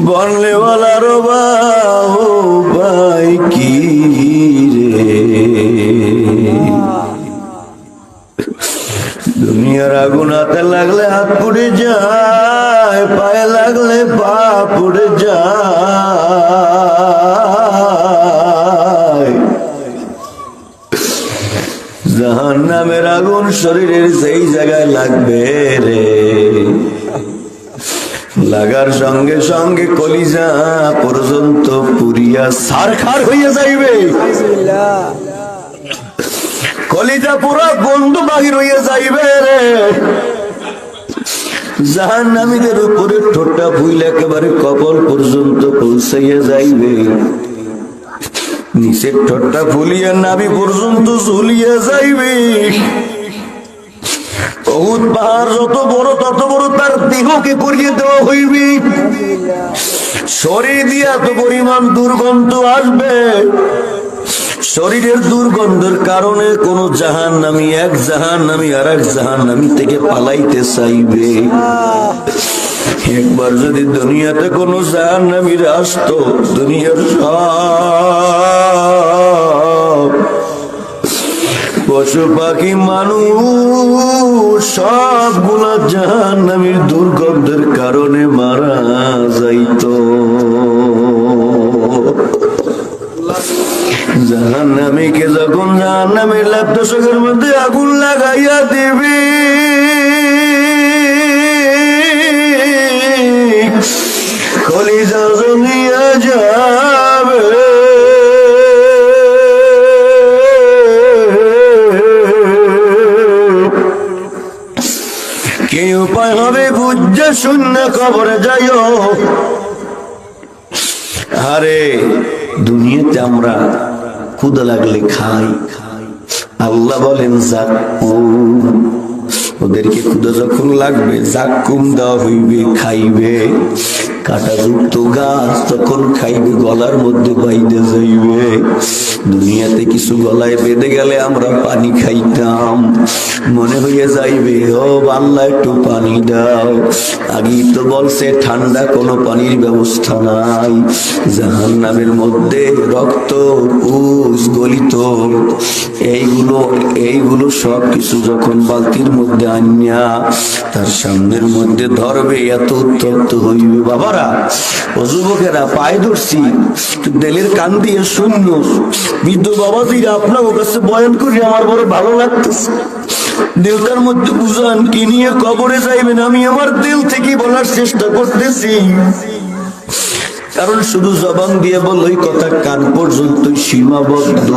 বলনেওয়ালার ভাই কি রে, দুনিয়ার আগুন হাতে লাগলে হাত পুড়ে যায়, পায়ে লাগলে পা পুড়ে যায়। জাহান্নামের আগুন শরীরের সেই জায়গায় লাগবে রে, লাগার সঙ্গে সঙ্গে কলিজা পর্যন্ত পুরিয়া সারখার হইয়া যাইবে, কলিজা পুরা বন্ধু বাহির হইয়া যাইবে রে। জাহান্নামীদের উপরে ঠোঁটটা ফুইল একেবারে কপাল পর্যন্ত পৌঁছাইয়া যাইবে, নিচের ঠোঁটটা ফুলিয়া নাভি পর্যন্ত ঝুলিয়া যাইবে। উহুদ পাহাড় যত বড় তত বড় তার দেহকে করিয়ে দেওয়া হইবে, শরীর দিয়া এত পরিমাণ দুর্গন্ধ আসবে, শরীরের দুর্গন্ধের কারণে কোন জাহান্নামী এক জাহান্নামী আর এক জাহান্নামী থেকে পালাইতে চাইবে। একবার যদি দুনিয়াতে কোন জাহান্নামীর আসতো, দুনিয়ার সব পশু পাখি মানুষ সবগুলা জাহান্নামীর দুর্গন্ধের কারণে মারা যাইত। জাহান্নামীকে যখন জাহান্নামের লাফদশকের মধ্যে আগুন লাগাইয়া দিবি, কলিজা জ্বলিয়া যাবে, কি উপায় হবে বুঝে শূন্য কবরে যাইও। আরে দুনিয়াতে আমরা ক্ষুধা লাগলে খাই, আল্লাহ বলেন যাকুম, ওদেরকে ক্ষুধা যখন লাগবে যাকুম দেওয়া হইবে, খাইবে। কাঁটাযুক্ত গাছ তখন খাইবে, গলার মধ্যে বাইদে যাইবে। দুনিয়াতে কিছু গলায় বেঁধে গেলে আমরা পানি খাইতাম, মনে হইয়া যাইবে ও আল্লাহ একটু পানি দাও। আগেই তো বলছে ঠান্ডা কোনো পানির ব্যবস্থা নাই। জাহান্নামের মধ্যে রক্ত, পুষ, গলিত এইগুলো সব কিছু যখন বালতির মধ্যে আনিয়া তার সামনের মধ্যে ধরবে, এত উত্তপ্ত হইবে। বাবারা ও যুবকেরা পায়ে ধরছি, দেলের কান দিয়ে শূন্য বৃদ্ধ বাবাজিরা আপনার কাছে বয়ান করি আমার বড় ভালো লাগতেছে। দেলটার মধ্যে বুঝান কি নিয়ে কবরে যাইবেন, আমি আমার দিল থেকে বলার চেষ্টা করতেছি। কারণ শুধু জবান দিয়ে বল ওই কথা কান পর্যন্ত সীমাবদ্ধ,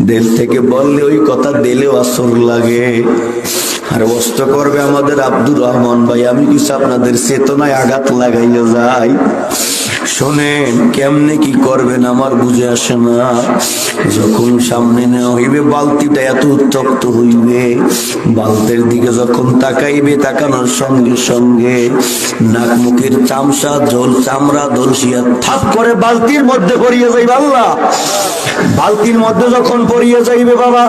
দিল থেকে বললে ওই কথা দিলেও আসর লাগে। আর কষ্ট করবে আমাদের আব্দুর রহমান ভাই, আমি কিছু আপনাদের চেতনায় আঘাত লাগাইয়া যাই। শোনেন কেমনে কি করবেন আমার বুঝে আসে না। যখন সামনে নেওয়া হইবে বালতিটা এত উত্তপ্ত হইবে, বালতির দিকে যখন তাকাইবে তাকানোর সঙ্গে সঙ্গে নাক মুখের চামড়া ধলসিয়া থাপ করে বালতির মধ্যে পড়িয়ে যাইবে। আল্লাহ, বালতির মধ্যে যখন পড়িয়ে যাইবে বাবা,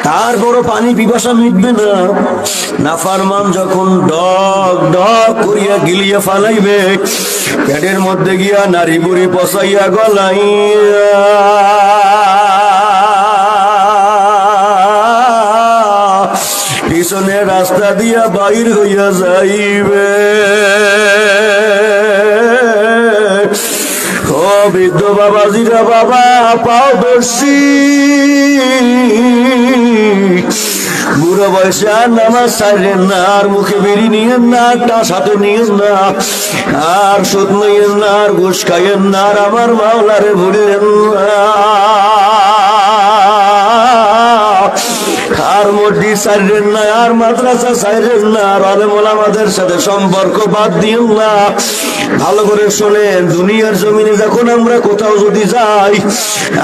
তার বড় পানি পিপাসা মিটবে না। নাফরমান যখন ডক ডক করিয়া গিলিয়া ফালাইবে, পেটের মধ্যে গিয়া নারী বুড়ি পচাইয়া গলাইয়া পিছনে রাস্তা দিয়া বাইর হইয়া যাইবে। ও বৃদ্ধ বাবাজিরা বাবা পাও দর্শি, বুড়ো বয়সে আর নামাজ ছাড়েন না, আর মুখে বেরি নিয়েন না, টা সাথে নিয়েন না, আর সুদ নিয়েন না, আর ঘুষ খাইয়েন না, আর আমার মাওলারে ভুলেন না, আর মসজিদ ছাড়েন না, আর মাদ্রাসা ছাড়েন না, আর আলেম ওলামাদের সাথে সম্পর্ক বাদ দিন না। ভালো করে শোনেন, দুনিয়ার জমিনে যখন আমরা কোথাও যদি যাই,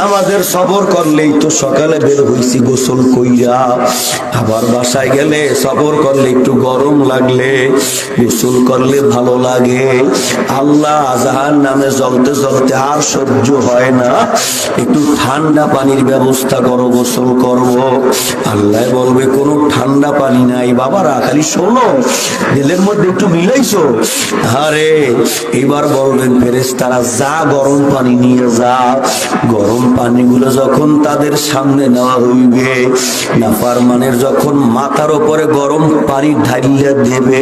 আমাদের সফর করলেই তো সকালে বের হইছি গোসল কইরা, আবার বাসায় গেলে সফর করলে একটু গরম লাগলে গোসল করলে ভালো লাগে। আল্লাহ জাহান্নামে জ্বলতে জ্বলতে আর সহ্য হয় না, একটু ঠান্ডা পানির ব্যবস্থা করো, গোসল করব। আল্লাহ বলবে কোনো ঠান্ডা পানি নাই। বাবারা খালি শোনো, দিলের মধ্যে একটু মিলাইছো। আরে এবার বলবেন ফেরেশতারা যা গরম পানি নিয়ে যা। গরম পানিগুলো যখন তাদের সামনে নেওয়া হইবে, নাফরমানের যখন মাথার উপরে গরম পানি ঢালিয়ে দেবে,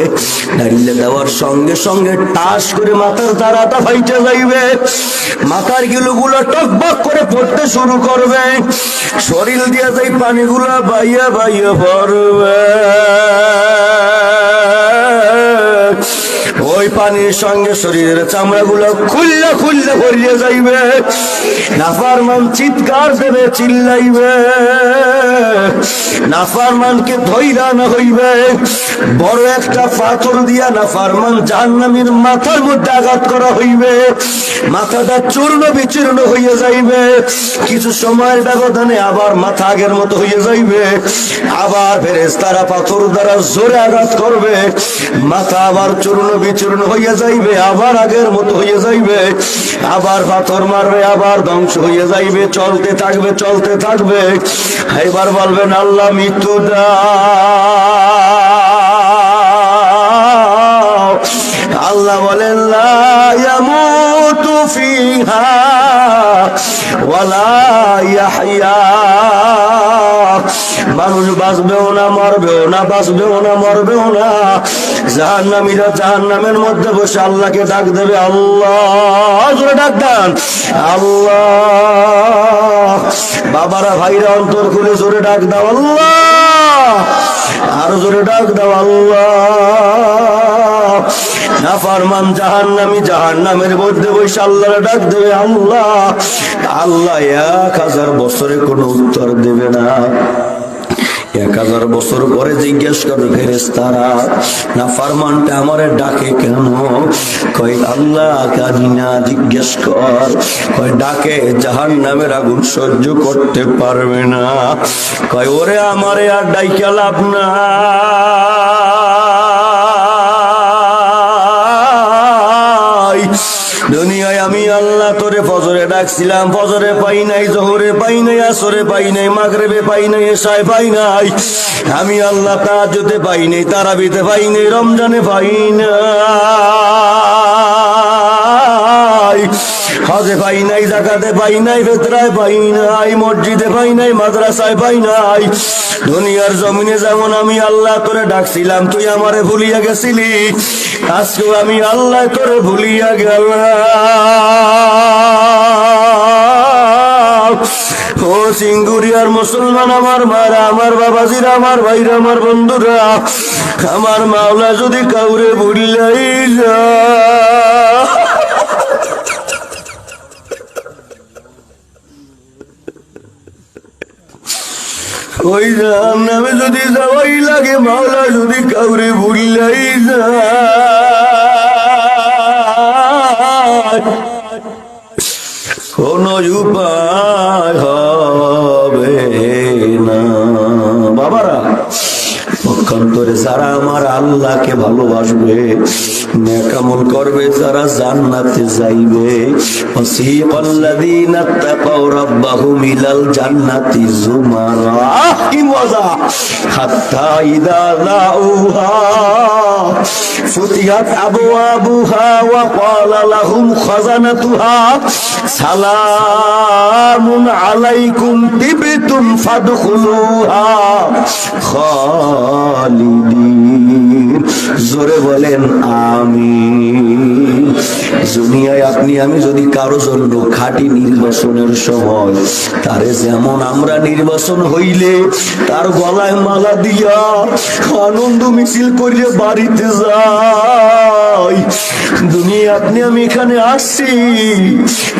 ঢালিয়ে দেওয়ার সঙ্গে সঙ্গে টাস করে মাথার তারাটা ফাইটে যাইবে, মাথার গিলুগুলো টকবক করে পড়তে শুরু করবে, শরীর দিয়ে যাই পানিগুলো বাইয়া বাইয়া পড়বে। ওই পানির সঙ্গে শরীরের চামড়া গুলো খুললে খুললে ভরিয়ে যাইবে। নাফরমান চিৎকার দেবে, চিল্লাইবে, নাফরমানকে ধইরা না হইবে। বড় একটা পাথর দিয়া নাফরমান জাহান্নামীর মাথার মধ্যে আঘাত করা হইবে, মাথাটা চূর্ণ বিচূর্ণ হইয়া যাইবে। কিছু সময়ের ব্যবধানে আবার মাথা আগের মতো হইয়া যাইবে, আবার ফেরেশতারা পাথর দ্বারা জোরে আঘাত করবে, মাথা আবার চূর্ণ বিচূর্ণ হইয়া যাইবে, আবার আগের মতো হইয়া যাইবে, আবার পাথর মারবে, আবার ধ্বংস হইয়া যাইবে। চলতে থাকবে, চলতে থাকবে। এবার বলবেন আল্লাহ মৃত্যু দাও। আল্লাহ বলেন লা ইয়ামুতু ফিহা ওয়ালা ইয়াহইয়া। মানুষ বাঁচবেও না, মরবেও না, বাঁচবেও না, মরবেও না। জাহান্নামীরা জাহান্নামের মধ্যে বসে আল্লাহকে ডাক দেবে, আল্লাহ জোরে ডাক দেন, আল্লাহ। বাবারা ভাইরা অন্তর খুলে জোরে ডাক দাও, আল্লাহ। আরো জোরে ডাক দাও, আল্লাহ। নাফরমান জাহান্নামী জাহান্নামের মধ্যে বসে আল্লাহর ডাক দেবে, আল্লাহ। আল্লাহ 1000 বছরে কোনো উত্তর দেবে না। 1000 বছর পরে জিজ্ঞেস করবে ফেরেশতারা, নাফরমানটা আমারে ডাকে কেন? কই আল্লাহ জানি না, জিজ্ঞেস কর। কই ডাকে জাহান্নামের আগুন সহ্য করতে পারবে না। কই ওরে আমারে আর ডাইকা লাভ না। দুনিয়ায় আমি আল্লাহ তোরে ফজরে ডাকছিলাম, ফজরে পাই নাই, জোহরে পাই নাই, আসরে পাই নাই, মাগরিবে পাই নাই, এশায় পাই নাই। আমি আল্লাহ তাহাজ্জুদে পাই নাই, তারাবিতে পাই নাই, রমজানে পাই নাই, হজে পাই নাই, যাকাতে পাই নাই, ফিতরায় পাই নাই, মসজিদে পাই নাই, মাদ্রাসায় পাই নাই। দুনিয়ার জমিনে যেমন আমি আল্লাহ তোরে ডাকছিলাম, তুই আমারে ভুলিয়া গেছিলি, আজকেও আমি আল্লাহ তোরে ভুলিয়া গেলাম। ও সিঙ্গুরিয়ার মুসলমান আমার মারা, আমার বাবাজিরা, আমার ভাইরা, আমার বন্ধুরা, আমার মাওলা যদি কাউরে ভুলাই যা, ওই জাহান্নামে যদি যাওয়াই লাগে, মাওলা যদি কাউরে ভুলাই যায়, কোন উপায় হবে না। বাবারা, পক্ষান্তরে যারা আমার আল্লাহকে ভালোবাসবে, নেক আমল করবে, যারা জান্নাতে যাইবে, ওয়াসিকাল্লাযীনা তাকাউ রাব্বাহুম ইলাল জান্নাতি যুমারা, কি মজা, হাত্তা ইযা লাউহা ফুতিহাত আবওয়াবুহা ওয়া ক্বালা লাহুম খাযানাতুহা সালামুন আলাইকুম তিবতুম ফাদখুলুহা খালিদিন। জোরে বলেন আমিন। দুনিয়ায় আপনি আমি যদি কারো জন্য খাঁটি নির্বাচনের সময় তারে যেমন আমরা নির্বাচন হইলে তার গলায় মালা দিয়া আনন্দ মিছিল করিয়ে বাড়িতে যাই, দুনিয়া আপনি আমি এখানে আসছি,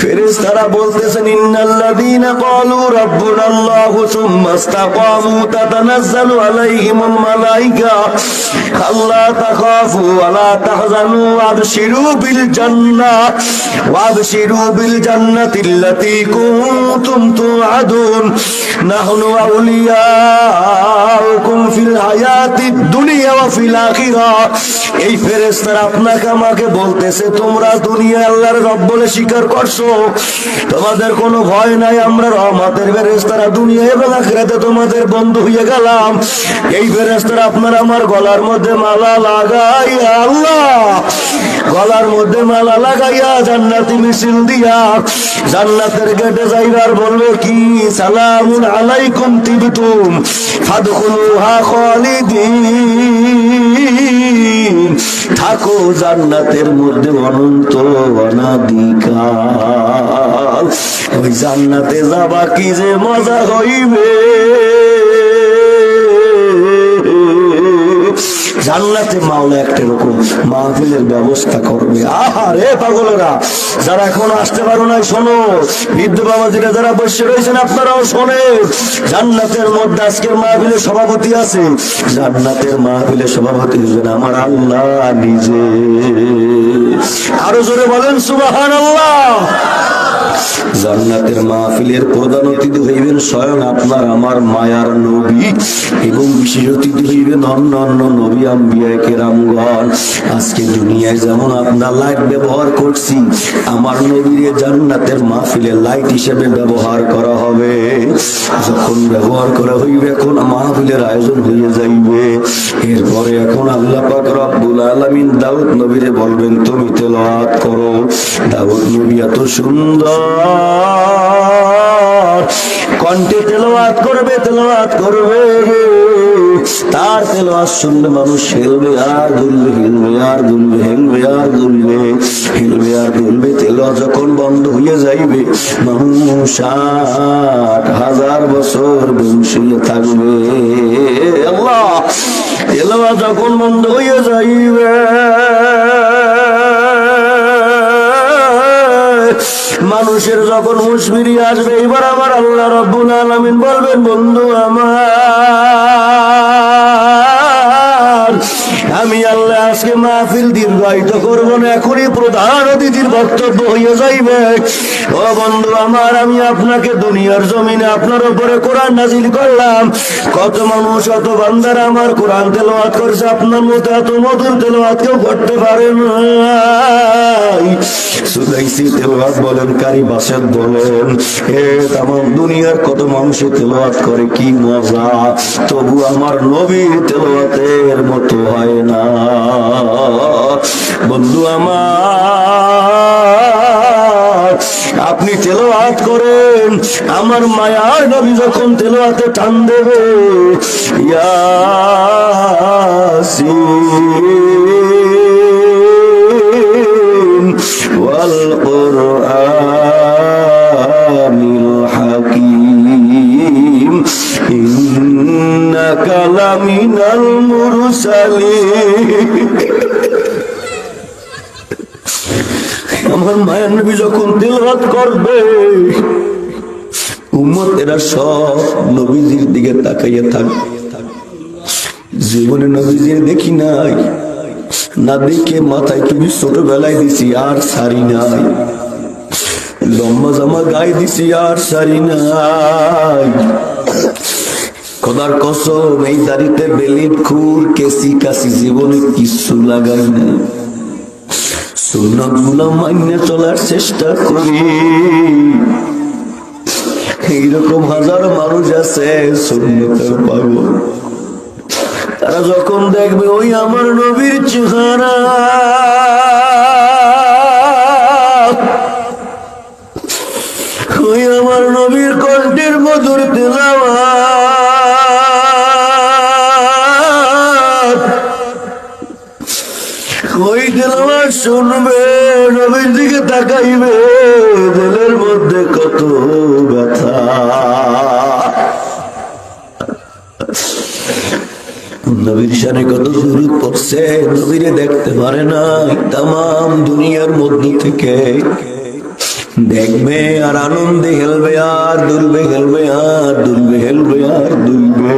ফেরেশতারা বলতেছেন ইন্নাল্লাযীনা ক্বালু রাব্বুনাল্লাহু সুম্মা ইসতাকামু তাতানাজ্জালু আলাইহিমুল মালায়েকা আল্লা তাখাফু ওয়া লা তাহজানু ওয়াবশিরু বিল জান্নাহ ওয়াবশিরু বিল জান্নাতিল্লাতী কুনতুম তুআদুন নাহনু আউলিয়াউকুম ফিল হায়াতিদ দুনিয়া ওয়া ফিল আখিরাহ। এই ফেরেশতারা আপনাকে আমাকে বলতেছে তোমরা দুনিয়া আল্লাহর রব বলে স্বীকার করছো, তোমাদের কোনো ভয় নাই, আমরা রহমতের ফেরেশতারা দুনিয়া এবং আখিরাতে তোমাদের বন্ধু হয়ে গেলাম। এই ফেরেশতারা আপনার আমার গলার মধ্যে মালা লাগাইয়া, আল্লাহ গলার মধ্যে মালা লাগাইয়া জান্নাতি মিছিল দিয়া জান্নাতের গেটে যাইবার বলবে কি, সালামুন আলাইকুম তিবতুম ফাদখুলুহা খালিদিন, থাকো জান্নাতের মধ্যে অনন্ত অনাদিকাল। ওই জান্নাতে যাবা কি যে মজা হইবে, জান্নাতে মাওলা একটা রকম মাহফিলের ব্যবস্থা করবে। আহারে পাগলেরা, যারা এখন আসতে পারো না শোনো, বৃদ্ধ বাবাজিরা যারা বসে রয়েছেন আপনারাও শোনেন, জান্নাতের মধ্যে আজকের মাহফিলের সভাপতি আছে, জান্নাতের মাহফিলের সভাপতি হবেন আমার আল্লাহ নিজে। আরো জোরে বলেন সুবহানাল্লাহ। জান্নাতের মাহফিলের প্রধান অতিথি হইবেন স্বয়ং আপনার আমার মায়ার নবী, এবং বিশেষ অতিথি হইবেন অন্য অন্য নবী আম্বিয়া কেরামগণ। আজকে দুনিয়ায় যেমন আপনার লাইট ব্যবহার করছি, আমার নবীর জান্নাতের মাহফিলের লাইট হিসেবে ব্যবহার করা হবে। যখন ব্যবহার করা হইবে, এখন মাহফিলের আয়োজন হয়ে যাইবে। এরপরে এখন আল্লাহ পাক রব্বুল আলামিন দাউদ নবীরে বলবেন তুমি তেলাওয়াত করো। দাউদ নবী এত সুন্দর কণ্ঠে তেলাওয়াত করবে, তেলাওয়াত করবে, তার তেলাওয়াত শুনলে মানুষ হেলবে আর দুলবে, হিলবে আর দুলবে, হেলবে আর দুলবে, হিলবে আর দুলবে। তেলাওয়াত যখন বন্ধ হয়ে যাইবে, মানুষ 60,000 বছর বংশীয় থাকবে। আল্লাহ, তেলাওয়াত যখন বন্ধ হয়ে যাইবে, মানুষের যখন হুঁশ ফিরিয়ে আসবে, এবার আমার আল্লাহ রাব্বুল আলামিন বলবেন বন্ধু আমার, আমি আল্লাহ আজকে মাহফিল দীর্ঘায়িত করবো না, এখনই প্রধান অতিথির বক্তব্য হয়ে যাইবে। ও বন্ধু আমার, আমি আপনাকে দুনিয়ার জমিনে আপনার উপরে কোরআন নাজিল করলাম, কত মানুষ অত বান্দারা আমার কোরআন তেলাওয়াত করছে, আপনার মতো এত মধুর তেলাওয়াত কেউ করতে পারে না। সুদাইসি তেলাওয়াত বলেন, কারি বাসাত বলেন, তামাম দুনিয়ার কত মানুষে তেলাওয়াত করে, কি মজা, তবু আমার নবীর তেলাওয়াতের মতো হয় না। বন্ধু আমার, আপনি তেলাওয়াত করেন, আমার মায়ার নবী যখন তেলাওয়াতে টান দেবে, ইয়াসিন ওয়াল কুরআনিল হাকীম ইন্নাকা লামিনাল মুরসালিন। আমার মায়ের নবী যখন তেলাওয়াত করবে, উম্মতেরা সব নবীজির দিকে তাকাইয়া থাকবে। জীবনে নবীজির দেখি নাই, না দেখে মাথায় তুমি ছোটবেলায় দিছি আর সারি নাই, লম্বা জামা গায়ে দিছি আর সারি নাই। খোদার কসম, এই দাড়িতে বেলির খুর কেসি কাশি জীবনে কিছু লাগাই না। সুন্নাত গুলো মাইনে চলার চেষ্টা করি। এইরকম হাজার মানুষ আছে সুন্নতের পাগল, তারা যখন দেখবে ওই আমার নবীর চেহারা, ওই আমার নবীর কণ্ঠের মধুর তেলাওয়াত, ওই তেলাওয়াত শুনবে, নবীর দিকে তাকাইবে, দিলের মধ্যে কত ব্যথা। নবীর শানে কত দুরূদ পড়ছে, নবীরে দেখতে পারে না, তামাম দুনিয়ার মধ্যে থেকে দেখবে আর আনন্দে হেলবে আর দুলবে, হেলবে আর দুলবে, হেলবে আর দুলবে।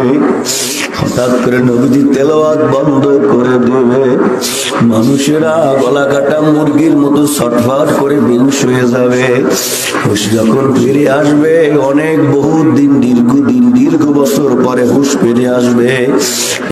হঠাৎ করে নবীজি তেলাওয়াত বন্ধ করে দেবে, মানুষেরা গলা কাটা মুরগির মতো ছটফট করে বেহুশ হয়ে যাবে। হুশ যখন ফিরে আসবে, অনেক বহু দিন, দীর্ঘ বছর পরে হুশ ফিরে আসবে।